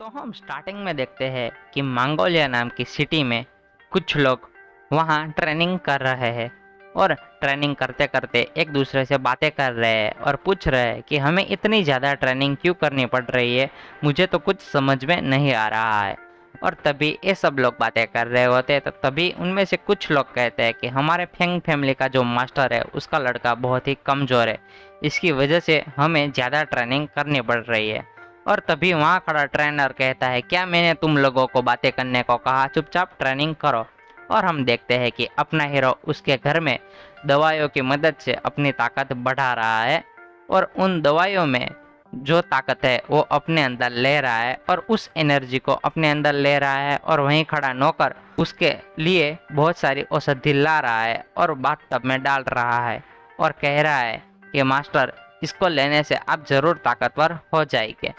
तो हम स्टार्टिंग में देखते हैं कि मंगोलिया नाम की सिटी में कुछ लोग वहाँ ट्रेनिंग कर रहे हैं और ट्रेनिंग करते करते एक दूसरे से बातें कर रहे हैं और पूछ रहे हैं कि हमें इतनी ज़्यादा ट्रेनिंग क्यों करनी पड़ रही है। मुझे तो कुछ समझ में नहीं आ रहा है। और तभी ये सब लोग बातें कर रहे होते हैं तो तभी उनमें से कुछ लोग कहते हैं कि हमारे फेंग फैमिली का जो मास्टर है उसका लड़का बहुत ही कमज़ोर है, इसकी वजह से हमें ज़्यादा ट्रेनिंग करनी पड़ रही है। और तभी वहाँ खड़ा ट्रेनर कहता है, क्या मैंने तुम लोगों को बातें करने को कहा, चुपचाप ट्रेनिंग करो। और हम देखते हैं कि अपना हीरो उसके घर में दवाइयों की मदद से अपनी ताकत बढ़ा रहा है और उन दवाइयों में जो ताकत है वो अपने अंदर ले रहा है और उस एनर्जी को अपने अंदर ले रहा है और वहीं खड़ा नौकर उसके लिए बहुत सारी औषधि ला रहा है और बाथटब में डाल रहा है और कह रहा है कि मास्टर, इसको लेने से आप ज़रूर ताकतवर हो जाएंगे।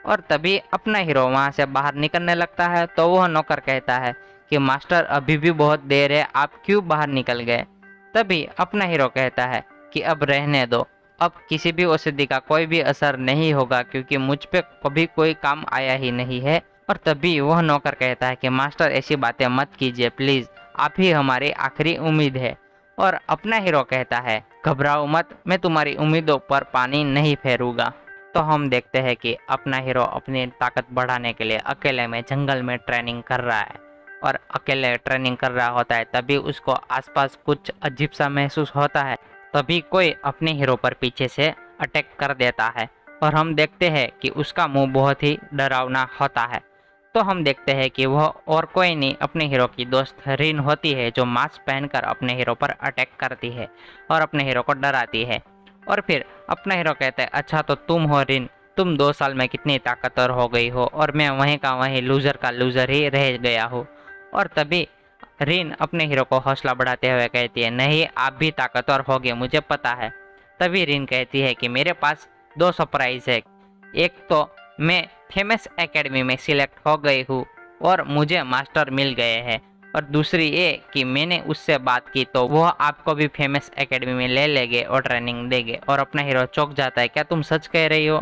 और तभी अपना हीरो वहाँ से बाहर निकलने लगता है तो वह नौकर कहता है कि मास्टर, अभी भी बहुत देर है, आप क्यों बाहर निकल गए। तभी अपना हीरो कहता है कि अब रहने दो, अब किसी भी औषधि का कोई भी असर नहीं होगा क्योंकि मुझ पे कभी कोई काम आया ही नहीं है। और तभी वह नौकर कहता है कि मास्टर, ऐसी बातें मत कीजिए प्लीज़, आप ही हमारी आखिरी उम्मीद है। और अपना हीरो कहता है, घबराओ मत, मैं तुम्हारी उम्मीदों पर पानी नहीं फेरूंगा। तो हम देखते हैं कि अपना हीरो अपनी ताकत बढ़ाने के लिए अकेले में जंगल में ट्रेनिंग कर रहा है और अकेले ट्रेनिंग कर रहा होता है। तभी उसको आसपास कुछ अजीब सा महसूस होता है। तभी कोई अपने हीरो पर पीछे से अटैक कर देता है और हम देखते हैं कि उसका मुंह बहुत ही डरावना होता है। तो हम देखते हैं कि वह और कोई नहीं, अपने हीरो की दोस्त रिन होती है जो मास्क पहनकर अपने हीरो पर अटैक करती है और अपने हीरो को डराती है। और फिर अपना हीरो कहता है, अच्छा तो तुम हो रिन, तुम 2 साल में कितनी ताकतवर हो गई हो और मैं वहीं का वहीं लूज़र का लूज़र ही रह गया हूँ। और तभी रिन अपने हीरो को हौसला बढ़ाते हुए कहती है, नहीं, आप भी ताकतवर होगे, मुझे पता है। तभी रिन कहती है कि मेरे पास 2 सरप्राइज है। एक तो मैं फेमस एकेडमी में सिलेक्ट हो गई हूँ और मुझे मास्टर मिल गए हैं, और दूसरी ये कि मैंने उससे बात की तो वह आपको भी फेमस एकेडमी में ले लेंगे और ट्रेनिंग देंगे। और अपना हीरो चौंक जाता है, क्या तुम सच कह रही हो।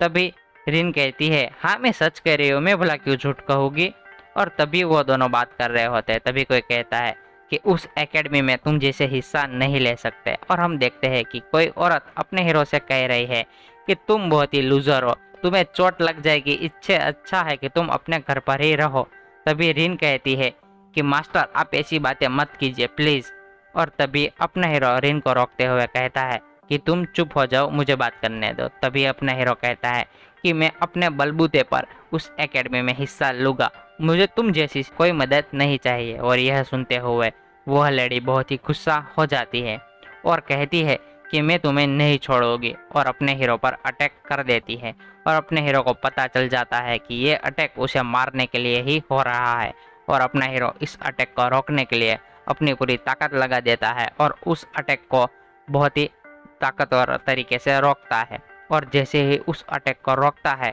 तभी रिन कहती है, हाँ मैं सच कह रही हूँ, मैं भला क्यों झूठ कहूँगी। और तभी वो दोनों बात कर रहे होते हैं तभी कोई कहता है कि उस एकेडमी में तुम जैसे हिस्सा नहीं ले सकते। और हम देखते हैं कि कोई औरत अपने हीरो से कह रही है कि तुम बहुत ही लूजर हो, तुम्हें चोट लग जाएगी, इससे अच्छा है कि तुम अपने घर पर ही रहो। तभी रिन कहती है कि मास्टर, आप ऐसी बातें मत कीजिए प्लीज़। और तभी अपना हीरो रिन को रोकते हुए कहता है कि तुम चुप हो जाओ, मुझे बात करने दो। तभी अपना हीरो कहता है कि मैं अपने बलबूते पर उस एकेडमी में हिस्सा लूँगा, मुझे तुम जैसी कोई मदद नहीं चाहिए। और यह सुनते हुए वह लड़ी बहुत ही गुस्सा हो जाती है और कहती है कि मैं तुम्हें नहीं छोड़ूंगी, और अपने हीरो पर अटैक कर देती है। और अपने हीरो को पता चल जाता है कि ये अटैक उसे मारने के लिए ही हो रहा है और अपना हीरो इस अटैक को रोकने के लिए अपनी पूरी ताकत लगा देता है और उस अटैक को बहुत ही ताकतवर तरीके से रोकता है। और जैसे ही उस अटैक को रोकता है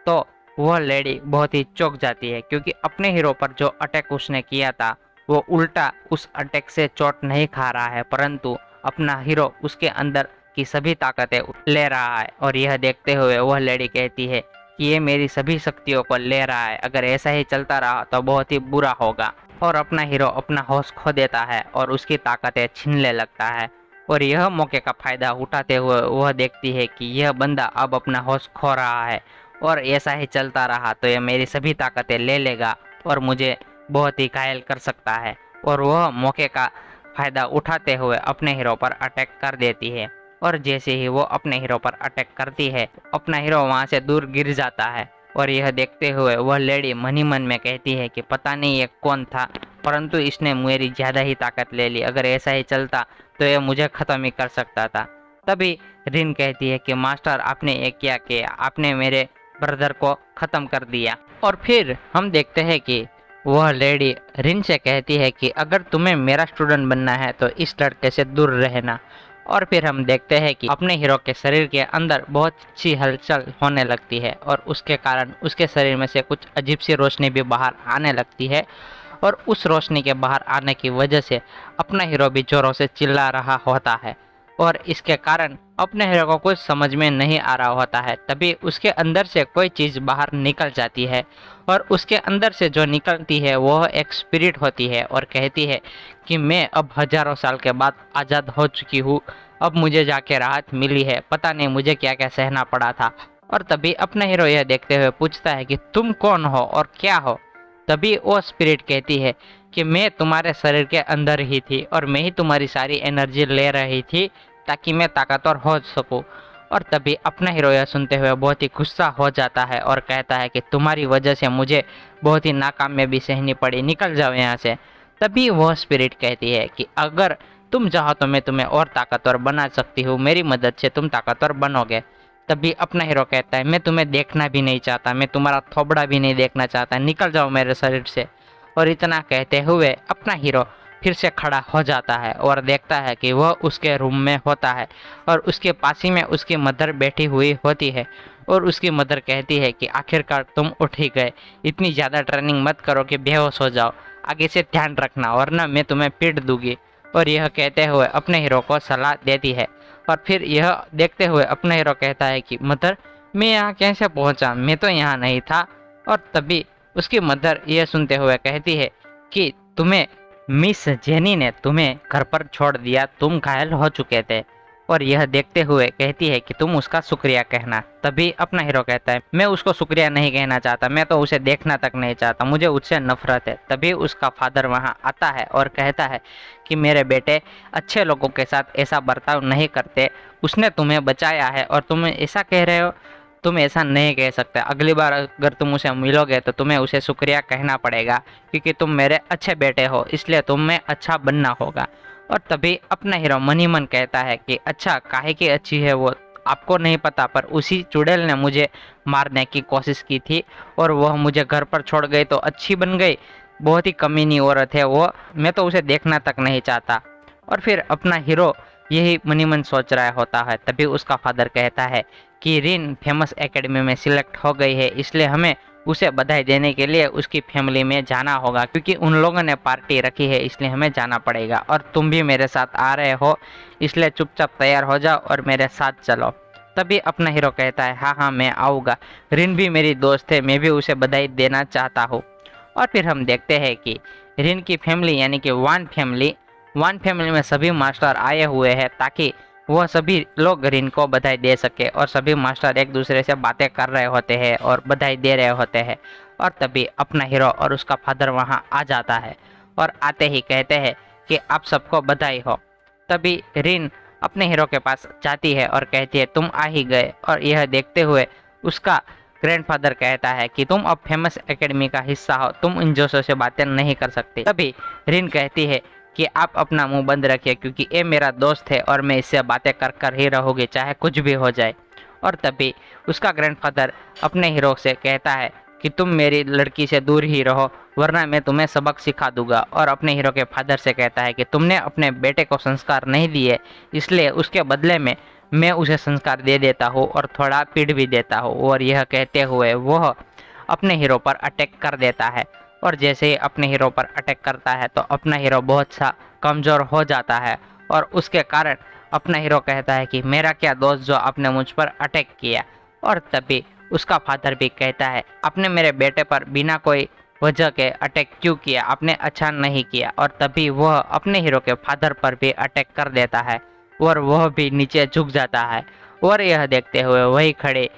तो वह लेडी बहुत ही चौंक जाती है क्योंकि अपने हीरो पर जो अटैक उसने किया था वो उल्टा उस अटैक से चोट नहीं खा रहा है, परंतु अपना हीरो उसके अंदर की सभी ताकतें ले रहा है। और यह देखते हुए वह लेडी कहती है कि ये मेरी सभी शक्तियों को ले रहा है, अगर ऐसा ही चलता रहा तो बहुत ही बुरा होगा। और अपना हीरो अपना होश खो देता है और उसकी ताकतें छीनने लगता है। और यह मौके का फायदा उठाते हुए वह देखती है कि यह बंदा अब अपना होश खो रहा है और ऐसा ही चलता रहा तो यह मेरी सभी ताकतें ले लेगा और मुझे बहुत ही घायल कर सकता है। और वह मौके का फायदा उठाते हुए अपने हीरो पर अटैक कर देती है। और जैसे ही वो अपने हीरो पर अटैक करती है, अपना हीरो वहाँ से दूर गिर जाता है। और यह देखते हुए वह लेडी मन ही मन में कहती है कि पता नहीं ये कौन था, परंतु इसने मेरी ज़्यादा ही ताकत ले ली, अगर ऐसा ही चलता तो यह मुझे ख़त्म ही कर सकता था। तभी रिन कहती है कि मास्टर, आपने ये क्या किया, आपने मेरे ब्रदर को ख़त्म कर दिया। और फिर हम देखते हैं कि वह लेडी रिन से कहती है कि अगर तुम्हें मेरा स्टूडेंट बनना है तो इस लड़के से दूर रहना। और फिर हम देखते हैं कि अपने हीरो के शरीर के अंदर बहुत सी हलचल होने लगती है और उसके कारण उसके शरीर में से कुछ अजीब सी रोशनी भी बाहर आने लगती है। और उस रोशनी के बाहर आने की वजह से अपना हीरो भी जोरों से चिल्ला रहा होता है और इसके कारण अपने हीरो को कुछ समझ में नहीं आ रहा होता है, तभी उसके अंदर से कोई चीज़ बाहर निकल जाती है और उसके अंदर से जो निकलती है वह एक स्पिरिट होती है और कहती है कि मैं अब हजारों साल के बाद आज़ाद हो चुकी हूँ, अब मुझे जाके राहत मिली है, पता नहीं मुझे क्या क्या सहना पड़ा था। और तभी अपना हीरो यह देखते हुए पूछता है कि तुम कौन हो और क्या हो। तभी वो स्पिरिट कहती है कि मैं तुम्हारे शरीर के अंदर ही थी और मैं ही तुम्हारी सारी एनर्जी ले रही थी ताकि मैं ताकतवर हो सकूं। और तभी अपना हीरो यह सुनते हुए बहुत ही गुस्सा हो जाता है और कहता है कि तुम्हारी वजह से मुझे बहुत ही नाकामी भी सहनी पड़ी, निकल जाओ यहाँ से। तभी वह स्पिरिट कहती है कि अगर तुम चाहो तो मैं तुम्हें और ताकतवर बना सकती हूँ, मेरी मदद से तुम ताकतवर बनोगे। तभी अपना हीरो कहता है मैं तुम्हें देखना भी नहीं चाहता, मैं तुम्हारा थोबड़ा भी नहीं देखना चाहता, निकल जाओ मेरे शरीर से। और इतना कहते हुए अपना हीरो फिर से खड़ा हो जाता है और देखता है कि वह उसके रूम में होता है और उसके पास ही में उसकी मदर बैठी हुई होती है। और उसकी मदर कहती है कि आखिरकार तुम उठ ही गए, इतनी ज़्यादा ट्रेनिंग मत करो कि बेहोश हो जाओ, आगे से ध्यान रखना वरना मैं तुम्हें पीट दूंगी। और यह कहते हुए अपने हीरो को सलाह देती है। और फिर यह देखते हुए अपना हीरो कहता है कि मदर मैं यहाँ कैसे पहुँचा, मैं तो यहाँ नहीं था। और तभी उसकी मदर यह सुनते हुए कहती है कि तुम्हें मिस जेनी ने तुम्हें घर पर छोड़ दिया, तुम घायल हो चुके थे। और यह देखते हुए कहती है कि तुम उसका शुक्रिया कहना। तभी अपना हीरो कहता है मैं उसको शुक्रिया नहीं कहना चाहता, मैं तो उसे देखना तक नहीं चाहता, मुझे उससे नफरत है। तभी उसका फादर वहाँ आता है और कहता है कि मेरे बेटे अच्छे लोगों के साथ ऐसा बर्ताव नहीं करते, उसने तुम्हें बचाया है और तुम ऐसा कह रहे हो, तुम ऐसा नहीं कह सकते, अगली बार अगर तुम उसे मिलोगे तो तुम्हें उसे शुक्रिया कहना पड़ेगा क्योंकि तुम मेरे अच्छे बेटे हो, इसलिए तुम्हें अच्छा बनना होगा। और तभी अपना हीरो मन ही मन कहता है कि अच्छा काहे की अच्छी है वो आपको नहीं पता, पर उसी चुड़ैल ने मुझे मारने की कोशिश की थी और वह मुझे घर पर छोड़ गई तो अच्छी बन गई, बहुत ही कमीनी औरत है वो, मैं तो उसे देखना तक नहीं चाहता। और फिर अपना हीरो यही मनी मन सोच रहा होता है। तभी उसका फादर कहता है कि रिन फेमस एकेडमी में सिलेक्ट हो गई है, इसलिए हमें उसे बधाई देने के लिए उसकी फैमिली में जाना होगा क्योंकि उन लोगों ने पार्टी रखी है, इसलिए हमें जाना पड़ेगा। और तुम भी मेरे साथ आ रहे हो, इसलिए चुपचाप तैयार हो जाओ और मेरे साथ चलो। तभी अपना हीरो कहता है हाँ हाँ मैं आऊँगा, रिन भी मेरी दोस्त है, मैं भी उसे बधाई देना चाहता हूँ। और फिर हम देखते हैं कि रिन की फैमिली यानी कि वन फैमिली में सभी मास्टर आए हुए हैं ताकि वह सभी लोग रिन को बधाई दे सके। और सभी मास्टर एक दूसरे से बातें कर रहे होते हैं और बधाई दे रहे होते हैं। और तभी अपना हीरो और उसका फादर वहां आ जाता है और आते ही कहते हैं कि आप सबको बधाई हो। तभी रिन अपने हीरो के पास जाती है और कहती है तुम आ ही गए। और यह देखते हुए उसका ग्रैंडफादर कहता है कि तुम अब फेमस एकेडमी का हिस्सा हो, तुम इन जोशों से बातें नहीं कर सकते। तभी रिन कहती है कि आप अपना मुंह बंद रखिए क्योंकि ये मेरा दोस्त है और मैं इससे बातें कर कर ही रहूँगी चाहे कुछ भी हो जाए। और तभी उसका ग्रैंडफादर अपने हीरो से कहता है कि तुम मेरी लड़की से दूर ही रहो वरना मैं तुम्हें सबक सिखा दूंगा। और अपने हीरो के फादर से कहता है कि तुमने अपने बेटे को संस्कार नहीं दिए, इसलिए उसके बदले में मैं उसे संस्कार दे देता हूँ और थोड़ा पीट भी देता हूँ। और यह कहते हुए वह अपने हीरो पर अटैक कर देता है। और जैसे ही अपने हीरो पर अटैक करता है तो अपना हीरो बहुत सा कमज़ोर हो जाता है और उसके कारण अपना हीरो कहता है कि मेरा क्या दोस्त जो आपने मुझ पर अटैक किया। और तभी उसका फादर भी कहता है आपने मेरे बेटे पर बिना कोई वजह के अटैक क्यों किया, आपने अच्छा नहीं किया। और तभी वह अपने हीरो के फादर पर भी अटैक कर देता है और वह भी नीचे झुक जाता है। और यह देखते हुए वही खड़े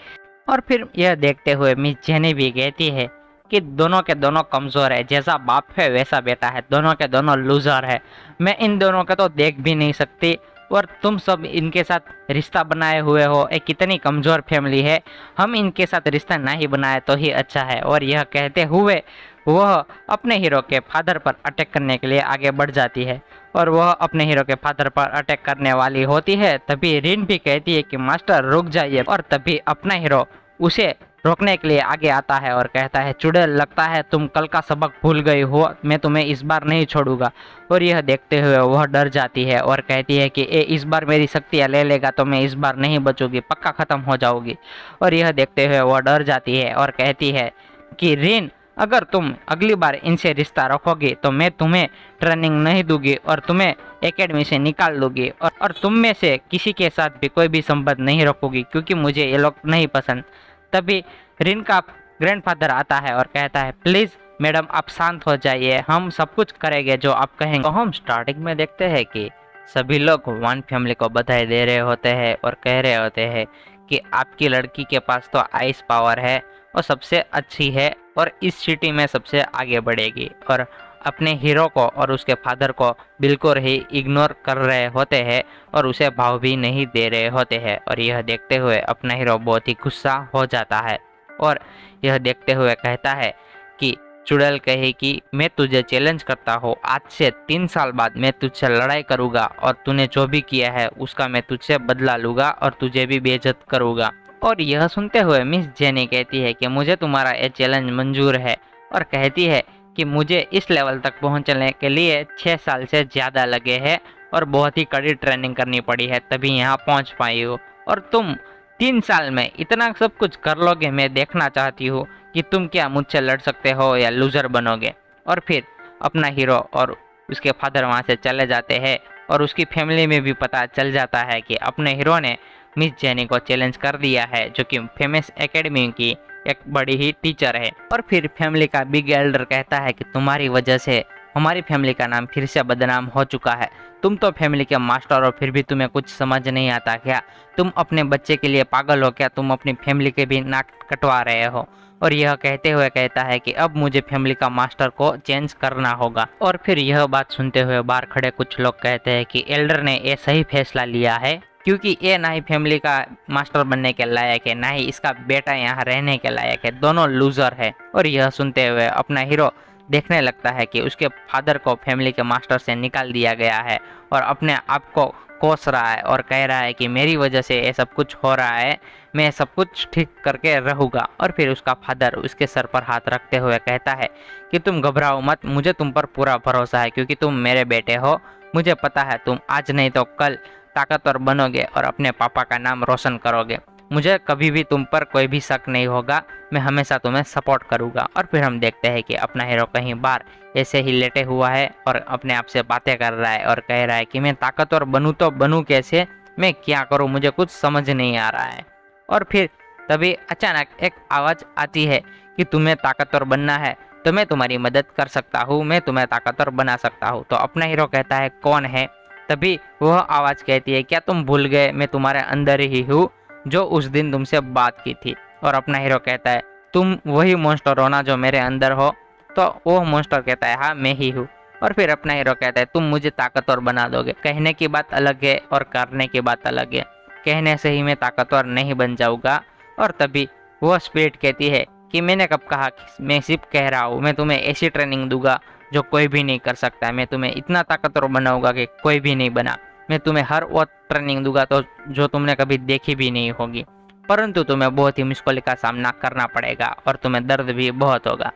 और फिर यह देखते हुए मिस जेनी भी कहती है कि दोनों के दोनों कमज़ोर है, जैसा बाप है वैसा बेटा है, दोनों के दोनों लूज़र है, मैं इन दोनों का तो देख भी नहीं सकती और तुम सब इनके साथ रिश्ता बनाए हुए हो, एक कितनी कमज़ोर फैमिली है, हम इनके साथ रिश्ता नहीं बनाए तो ही अच्छा है। और यह कहते हुए वह अपने हीरो के फादर पर अटैक करने के लिए आगे बढ़ जाती है और वह अपने हीरो के फादर पर अटैक करने वाली होती है। तभी रिन भी कहती है कि मास्टर रुक जाइए। और तभी अपना हीरो उसे रोकने के लिए आगे आता है और कहता है चुड़ैल लगता है तुम कल का सबक भूल गई हो, मैं तुम्हें इस बार नहीं छोड़ूंगा। और यह देखते हुए वह डर जाती है और कहती है कि ए इस बार मेरी शक्तियाँ ले लेगा तो मैं इस बार नहीं बचूंगी, पक्का ख़त्म हो जाऊंगी। और यह देखते हुए वह डर जाती है और कहती है कि रिन अगर तुम अगली बार इनसे रिश्ता रखोगे तो मैं तुम्हें ट्रेनिंग नहीं दूंगी और तुम्हें एकेडमी से निकाल दूंगी, और तुम में से किसी के साथ भी कोई भी संबंध नहीं रखूंगी क्योंकि मुझे ये लोग नहीं पसंद। तभी रिन का ग्रैंडफादर आता है और कहता है, प्लीज़ मैडम आप शांत हो जाइए, हम सब कुछ करेंगे जो आप कहेंगे। तो हम स्टार्टिंग में देखते हैं कि सभी लोग वन फैमिली को बधाई दे रहे होते हैं और कह रहे होते हैं कि आपकी लड़की के पास तो आइस पावर है और सबसे अच्छी है और इस सिटी में सबसे आगे बढ़ेगी, और अपने हीरो को और उसके फादर को बिल्कुल ही इग्नोर कर रहे होते हैं और उसे भाव भी नहीं दे रहे होते हैं। और यह देखते हुए अपना हीरो बहुत ही गुस्सा हो जाता है और यह देखते हुए कहता है कि चुड़ैल कहे कि मैं तुझे चैलेंज करता हूँ, आज से 3 साल बाद मैं तुझसे लड़ाई करूँगा और तूने जो भी किया है उसका मैं तुझसे बदला लूँगा और तुझे भी बेइज्जत करूँगा। और यह सुनते हुए मिस जेनी कहती है कि मुझे तुम्हारा ये चैलेंज मंजूर है, और कहती है कि मुझे इस लेवल तक पहुंचने के लिए 6 साल से ज़्यादा लगे हैं और बहुत ही कड़ी ट्रेनिंग करनी पड़ी है तभी यहाँ पहुँच पाई हो, और तुम 3 साल में इतना सब कुछ कर लोगे। मैं देखना चाहती हूँ कि तुम क्या मुझसे लड़ सकते हो या लूज़र बनोगे। और फिर अपना हीरो और उसके फादर वहाँ से चले जाते हैं और उसकी फैमिली में भी पता चल जाता है कि अपने हीरो ने मिस जेनी को चैलेंज कर दिया है, जो कि फेमस एकेडमी की एक बड़ी ही टीचर है। और फिर फैमिली का बिग एल्डर कहता है कि तुम्हारी वजह से हमारी फैमिली का नाम फिर से बदनाम हो चुका है। तुम तो फैमिली के मास्टर हो, फिर भी तुम्हें कुछ समझ नहीं आता क्या? तुम अपने बच्चे के लिए पागल हो क्या? तुम अपनी फैमिली के भी नाक कटवा रहे हो। और यह कहते हुए कहता है कि अब मुझे फैमिली का मास्टर को चेंज करना होगा। और फिर यह बात सुनते हुए बाहर खड़े कुछ लोग कहते हैं कि एल्डर ने ये सही फैसला लिया है, क्योंकि ये ना ही फैमिली का मास्टर बनने के लायक है, ना ही इसका बेटा यहाँ रहने के लायक है, दोनों लूजर है। और यह सुनते हुए अपना हीरो देखने लगता है कि उसके फादर को फैमिली के मास्टर से निकाल दिया गया है और अपने आप को कोस रहा है और कह रहा है कि मेरी वजह से ये सब कुछ हो रहा है, मैं सब कुछ ठीक करके रहूँगा। और फिर उसका फादर उसके सर पर हाथ रखते हुए कहता है कि तुम घबराओ मत, मुझे तुम पर पूरा भरोसा है क्योंकि तुम मेरे बेटे हो। मुझे पता है तुम आज नहीं तो कल ताकतवर बनोगे और अपने पापा का नाम रोशन करोगे। मुझे कभी भी तुम पर कोई भी शक नहीं होगा, मैं हमेशा तुम्हें सपोर्ट करूँगा। और फिर हम देखते हैं कि अपना हीरो कहीं बाहर ऐसे ही लेटे हुआ है और अपने आप से बातें कर रहा है और कह रहा है कि मैं ताकतवर बनूँ तो बनूँ कैसे, मैं क्या करूँ, मुझे कुछ समझ नहीं आ रहा है। और फिर तभी अचानक एक आवाज़ आती है कि तुम्हें ताकतवर बनना है तो मैं तुम्हारी मदद कर सकता हूँ, मैं तुम्हें ताकतवर बना सकता हूँ। तो अपना हीरो कहता है कौन है? तभी वह आवाज़ कहती है क्या तुम भूल गए, मैं तुम्हारे अंदर ही हूँ जो उस दिन तुमसे बात की थी। और अपना हीरो कहता है तुम वही मॉन्स्टर हो ना जो मेरे अंदर हो? तो वो मॉन्स्टर कहता है हाँ मैं ही हूँ। और फिर अपना हीरो कहता है तुम मुझे ताकतवर बना दोगे। कहने की बात अलग है और करने की बात अलग है, कहने से ही मैं ताकतवर नहीं बन जाऊँगा। और तभी वो स्पिरिट कहती है कि मैंने कब कहा कि मैं सिर्फ कह रहा हूँ, मैं तुम्हें ऐसी ट्रेनिंग दूंगा जो कोई भी नहीं कर सकता, मैं तुम्हें इतना ताकतवर बनाऊंगा कि कोई भी नहीं बना, मैं तुम्हें हर वो ट्रेनिंग दूंगा तो जो तुमने कभी देखी भी नहीं होगी, परंतु तुम्हें बहुत ही मुश्किल का सामना करना पड़ेगा और तुम्हें दर्द भी बहुत होगा।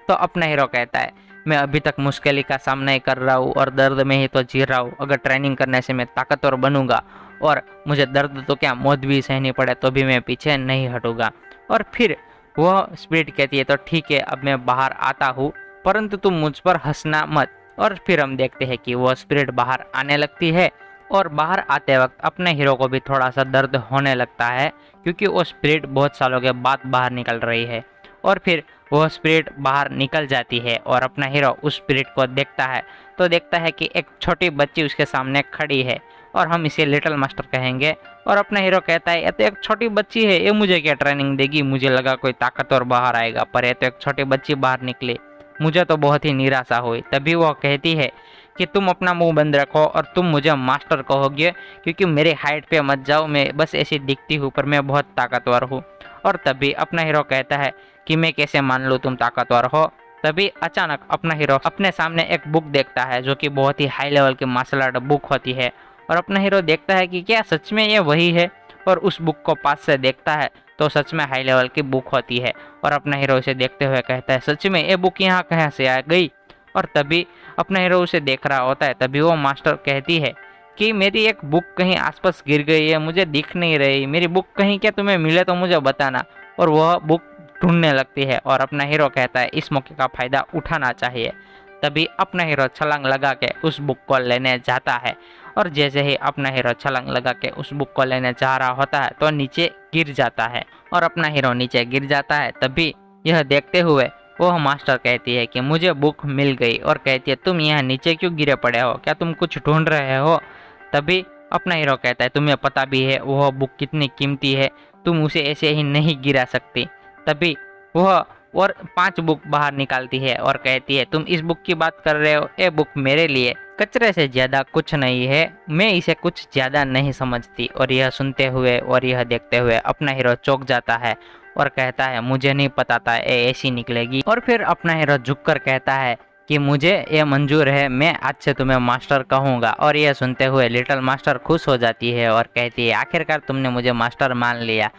तो अपना हीरो कहता है मैं अभी तक मुश्किल का सामना ही कर रहा हूँ और दर्द में ही तो जी रहा हूँ, अगर ट्रेनिंग करने से मैं ताकतवर बनूंगा और मुझे दर्द तो क्या मौत भी सहनी पड़े तो भी मैं पीछे नहीं हटूंगा। और फिर वह स्पिरिट कहती है तो ठीक है अब मैं बाहर आता हूँ, परंतु तुम मुझ पर हंसना मत। और फिर हम देखते हैं कि वह स्पिरिट बाहर आने लगती है और बाहर आते वक्त अपने हीरो को भी थोड़ा सा दर्द होने लगता है क्योंकि वो स्पिरिट बहुत सालों के बाद बाहर निकल रही है। और फिर वह स्पिरिट बाहर निकल जाती है और अपना हीरो उस स्पिरिट को देखता है तो देखता है कि एक छोटी बच्ची उसके सामने खड़ी है और हम इसे लिटिल मास्टर कहेंगे। और अपना हीरो कहता है ये तो एक छोटी बच्ची है, ये मुझे क्या ट्रेनिंग देगी, मुझे लगा कोई ताकतवर बाहर आएगा पर ये तो एक छोटी बच्ची बाहर निकली, मुझे तो बहुत ही निराशा हुई। तभी वह कहती है कि तुम अपना मुंह बंद रखो और तुम मुझे मास्टर कहोगे क्योंकि मेरे हाइट पे मत जाओ, मैं बस ऐसी दिखती हूँ पर मैं बहुत ताकतवर हूँ। और तभी अपना हीरो कहता है कि मैं कैसे मान लूँ तुम ताकतवर हो। तभी अचानक अपना हीरो अपने सामने एक बुक देखता है जो कि बहुत ही हाई लेवल की मार्शल आर्ट बुक होती है और अपना हीरो देखता है कि क्या सच में ये वही है, और उस बुक को पास से देखता है तो सच में हाई लेवल की बुक होती है। और अपना हीरो इसे देखते हुए कहता है सच में ये बुक यहाँ कहाँ से आ गई। और तभी अपना हीरो उसे देख रहा होता है, तभी वो मास्टर कहती है कि मेरी एक बुक कहीं आसपास गिर गई है, मुझे दिख नहीं रही, मेरी बुक कहीं क्या तुम्हें मिले तो मुझे बताना। और वह बुक ढूंढने लगती है और अपना हीरो कहता है इस मौके का फायदा उठाना चाहिए। तभी अपना हीरो छलांग लगा के उस बुक को लेने जाता है और जैसे ही अपना हीरो छलांग लगा के उस बुक को लेने जा रहा होता है तो नीचे गिर जाता है और अपना हीरो नीचे गिर जाता है। तभी यह देखते हुए वह मास्टर कहती है कि मुझे बुक मिल गई और कहती है तुम यहाँ नीचे क्यों गिरे पड़े हो, क्या तुम कुछ ढूंढ रहे हो। तभी अपना हीरो कहता है तुम्हें पता भी है वह बुक कितनी कीमती है, तुम उसे ऐसे ही नहीं गिरा सकती। तभी वह और 5 बुक बाहर निकालती है और कहती है तुम इस बुक की बात कर रहे हो, ये बुक मेरे लिए कचरे से ज्यादा कुछ नहीं है, मैं इसे कुछ ज्यादा नहीं समझती। और यह सुनते हुए और यह देखते हुए अपना हीरो चौंक जाता है और कहता है मुझे नहीं पता था ये ऐसी निकलेगी। और फिर अपना हीरो झुककर कहता है कि मुझे ये मंजूर है, मैं आज से तुम्हें मास्टर कहूँगा। और यह सुनते हुए लिटिल मास्टर खुश हो जाती है और कहती है आखिरकार तुमने मुझे मास्टर मान लिया।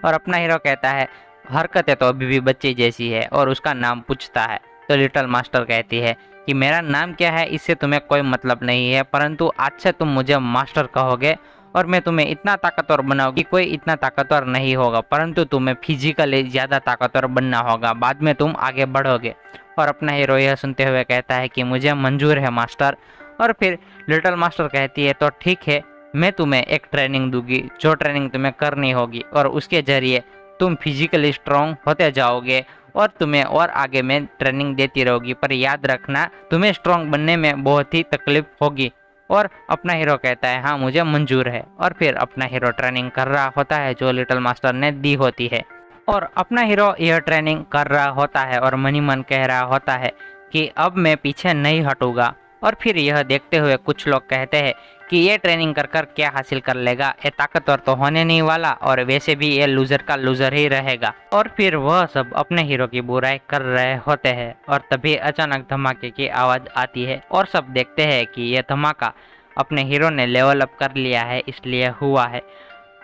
और अपना हीरो कहता है हरकतें तो अभी भी बच्चे जैसी है और उसका नाम पूछता है। तो लिटिल मास्टर कहती है कि मेरा नाम क्या है इससे तुम्हें कोई मतलब नहीं है, परंतु आज से तुम मुझे मास्टर कहोगे और मैं तुम्हें इतना ताकतवर बनाऊंगी, कोई इतना ताकतवर नहीं होगा, परंतु तुम्हें फिजिकली ज़्यादा ताकतवर बनना होगा, बाद में तुम आगे बढ़ोगे। और अपना हीरो यह सुनते हुए कहता है कि मुझे मंजूर है मास्टर। और फिर लिटिल मास्टर कहती है तो ठीक है, मैं तुम्हें एक ट्रेनिंग दूंगी जो ट्रेनिंग तुम्हें करनी होगी और उसके जरिए तुम फिजिकली स्ट्रॉन्ग होते जाओगे और तुम्हें और आगे में ट्रेनिंग देती रहोगी, पर याद रखना तुम्हें स्ट्रॉन्ग बनने में बहुत ही तकलीफ होगी। और अपना हीरो कहता है हाँ मुझे मंजूर है। और फिर अपना हीरो ट्रेनिंग कर रहा होता है जो लिटिल मास्टर ने दी होती है और अपना हीरो यह ट्रेनिंग कर रहा होता है और मनी मन कह रहा होता है कि अब मैं पीछे नहीं हटूंगा। और फिर यह देखते हुए कुछ लोग कहते हैं कि ये ट्रेनिंग कर कर क्या हासिल कर लेगा, ये ताकतवर तो होने नहीं वाला और वैसे भी ये लूजर का लूजर ही रहेगा। और फिर वह सब अपने हीरो की बुराई कर रहे होते हैं और तभी अचानक धमाके की आवाज आती है और सब देखते हैं कि यह धमाका अपने हीरो ने लेवल अप कर लिया है इसलिए हुआ है।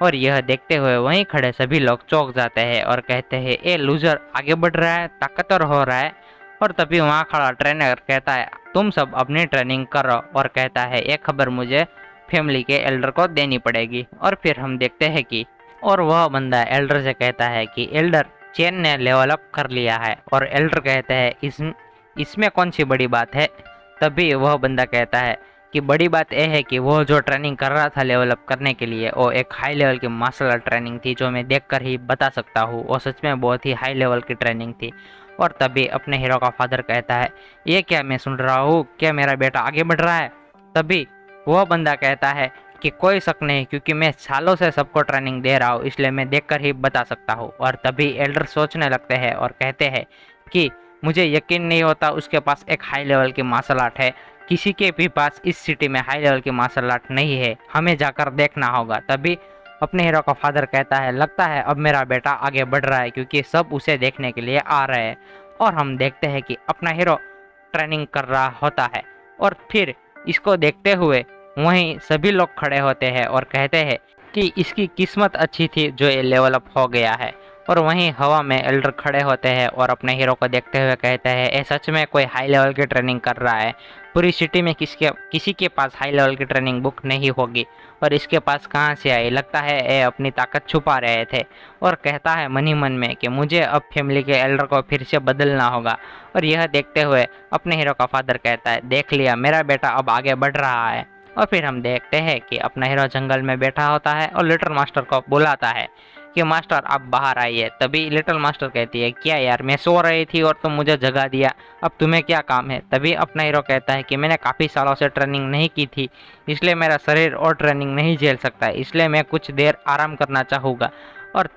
और यह देखते हुए वहीं खड़े सभी लोग चौंक जाते हैं और कहते हैं ये लूजर आगे बढ़ रहा है, ताकतवर हो रहा है। और तभी वहाँ खड़ा ट्रेनर कहता है तुम सब अपनी ट्रेनिंग करो और कहता है ये खबर मुझे फैमिली के एल्डर को देनी पड़ेगी। और फिर हम देखते हैं कि और वह बंदा एल्डर से कहता है कि एल्डर चेन ने लेवल अप कर लिया है। और एल्डर कहते हैं इसमें कौन सी बड़ी बात है। तभी वह बंदा कहता है कि बड़ी बात यह है कि वो जो ट्रेनिंग कर रहा था लेवल अप करने के लिए वो एक हाई लेवल की मार्शल आर्ट ट्रेनिंग थी जो मैं देखकर ही बता सकता हूँ, वो सच में बहुत ही हाई लेवल की ट्रेनिंग थी। और तभी अपने हीरो का फादर कहता है ये क्या मैं सुन रहा हूँ, क्या मेरा बेटा आगे बढ़ रहा है। तभी वह बंदा कहता है कि कोई शक नहीं, क्योंकि मैं सालों से सबको ट्रेनिंग दे रहा हूँ इसलिए मैं देखकर ही बता सकता हूँ। और तभी एल्डर सोचने लगते हैं और कहते हैं कि मुझे यकीन नहीं होता उसके पास एक हाई लेवल की मार्शल आर्ट है, किसी के भी पास इस सिटी में हाई लेवल की मार्शल आर्ट नहीं है, हमें जाकर देखना होगा। तभी अपने हीरो का फादर कहता है लगता है अब मेरा बेटा आगे बढ़ रहा है क्योंकि सब उसे देखने के लिए आ रहे हैं। और हम देखते हैं कि अपना हीरो ट्रेनिंग कर रहा होता है और फिर इसको देखते हुए वहीं सभी लोग खड़े होते हैं और कहते हैं कि इसकी किस्मत अच्छी थी जो ये लेवल अप हो गया है। और वहीं हवा में एल्डर खड़े होते हैं और अपने हीरो को देखते हुए कहते हैं ये सच में कोई हाई लेवल की ट्रेनिंग कर रहा है, पूरी सिटी में किसी के पास हाई लेवल की ट्रेनिंग बुक नहीं होगी और इसके पास कहाँ से आई, लगता है ये अपनी ताकत छुपा रहे थे। और कहता है मन ही मन में कि मुझे अब फैमिली के एल्डर को फिर से बदलना होगा। और यह देखते हुए अपने हीरो का फादर कहता है देख लिया मेरा बेटा अब आगे बढ़ रहा है। और फिर हम देखते हैं कि अपना हीरो जंगल में बैठा होता है और लिटिल मास्टर को बुलाता है कि मास्टर आप बाहर आइए। तभी लिटिल मास्टर कहती है क्या यार मैं सो रही थी और तुम मुझे जगा दिया, अब तुम्हें क्या काम है। तभी अपना हीरो कहता है कि मैंने काफ़ी सालों से ट्रेनिंग नहीं की थी इसलिए मेरा शरीर और ट्रेनिंग नहीं झेल सकता, इसलिए मैं कुछ देर आराम करना चाहूँगा। और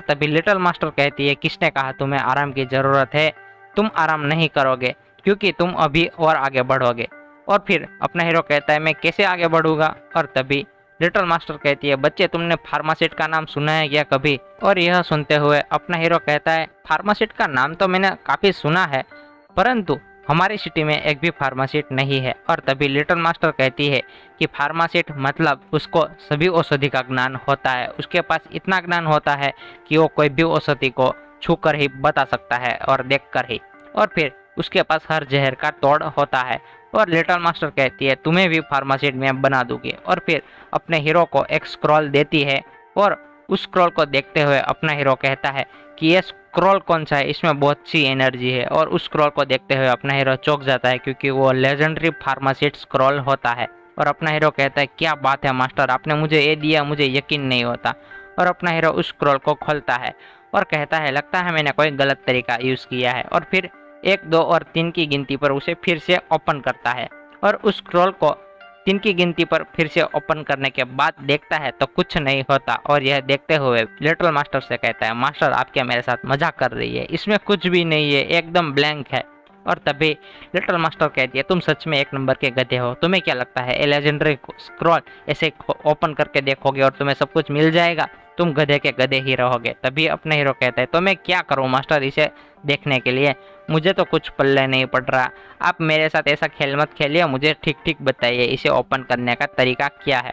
तभी लिटिल मास्टर कहती है किसने कहा तुम्हें आराम की ज़रूरत है, तुम आराम नहीं करोगे क्योंकि तुम अभी और आगे बढ़ोगे। और फिर अपना हीरो कहता है मैं कैसे आगे बढ़ूंगा। और तभी लिटिल मास्टर कहती है बच्चे तुमने फार्मासिस्ट का नाम सुना है क्या कभी। और यह सुनते हुए अपना हीरो कहता है फार्मासिस्ट का नाम तो मैंने काफ़ी सुना है परंतु हमारी सिटी में एक भी फार्मासिस्ट नहीं है। और तभी लिटिल मास्टर कहती है कि फार्मासिस्ट मतलब उसको सभी औषधि का ज्ञान होता है, उसके पास इतना ज्ञान होता है कि वो कोई भी औषधि को छूकर ही बता सकता है और देखकर ही, और फिर उसके पास हर जहर का तोड़ होता है। और लिटिल मास्टर कहती है तुम्हें भी फार्मासिस्ट में बना दूंगी। और फिर अपने हीरो को एक स्क्रॉल देती है और उस स्क्रॉल को देखते हुए अपना हीरो कहता है कि ये स्क्रॉल कौन सा है, इसमें बहुत सी एनर्जी है। और उस स्क्रॉल को देखते हुए अपना हीरो चौंक जाता है क्योंकि वो लेजेंडरी फार्मासिस्ट स्क्रॉल होता है। और अपना हीरो कहता है क्या बात है मास्टर, आपने मुझे ये दिया, मुझे यकीन नहीं होता। और अपना हीरो उस स्क्रॉल को खोलता है और कहता है लगता है मैंने कोई गलत तरीका यूज़ किया है। और फिर 1, 2 और 3 की गिनती पर उसे फिर से ओपन करता है और उस स्क्रॉल को 3 की गिनती पर फिर से ओपन करने के बाद देखता है तो कुछ नहीं होता। और यह देखते हुए लिटिल मास्टर से कहता है मास्टर आप क्या मेरे साथ मजाक कर रही है, इसमें कुछ भी नहीं है, एकदम ब्लैंक है। और तभी लिटिल मास्टर कहती है तुम सच में एक नंबर के गधे हो, तुम्हें क्या लगता है ये लेजेंडरी स्क्रॉल ऐसे ओपन करके देखोगे और तुम्हें सब कुछ मिल जाएगा, तुम गधे के गधे ही रहोगे। तभी अपने हीरो कहता है तो मैं क्या करूं मास्टर इसे देखने के लिए, मुझे तो कुछ पल्ले नहीं पड़ रहा, आप मेरे साथ ऐसा खेल मत खेलिए, मुझे ठीक ठीक बताइए इसे ओपन करने का तरीका क्या है।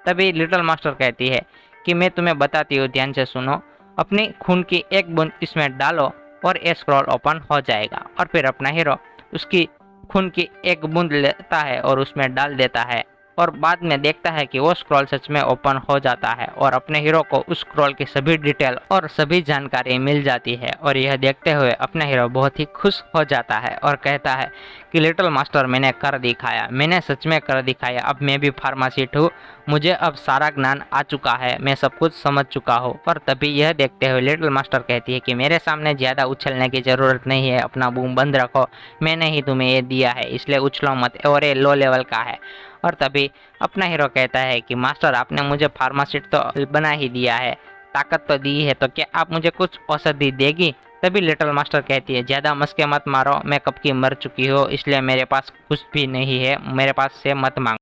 तभी लिटिल मास्टर कहती है कि मैं तुम्हें बताती हूँ, ध्यान से सुनो, अपनी खून की एक बूंद इसमें डालो और ये स्क्रॉल ओपन हो जाएगा। और फिर अपना हीरो उसकी खून की एक बूंद लेता है और उसमें डाल देता है और बाद में देखता है कि वो स्क्रॉल सच में ओपन हो जाता है और अपने हीरो को उस स्क्रॉल की सभी डिटेल और सभी जानकारी मिल जाती है। और यह देखते हुए अपना हीरो बहुत ही खुश हो जाता है और कहता है कि लिटिल मास्टर मैंने कर दिखाया, मैंने सच में कर दिखाया, अब मैं भी फार्मासिस्ट हूँ, मुझे अब सारा ज्ञान आ चुका है, मैं सब कुछ समझ चुका हूँ। और तभी यह देखते हुए लिटिल मास्टर कहती है कि मेरे सामने ज़्यादा उछलने की ज़रूरत नहीं है, अपना मुंह बंद रखो, मैंने ही तुम्हें ये दिया है इसलिए उछलो मत और ये लो लेवल का है। और तभी अपना हीरो कहता है कि मास्टर आपने मुझे फार्मासिस्ट तो बना ही दिया है, ताकत तो दी है, तो क्या आप मुझे कुछ औषधि देगी। तभी लिटिल मास्टर कहती है ज़्यादा मस्के मत मारो, मैं कब की मर चुकी हूँ, इसलिए मेरे पास कुछ भी नहीं है, मेरे पास से मत मांगो।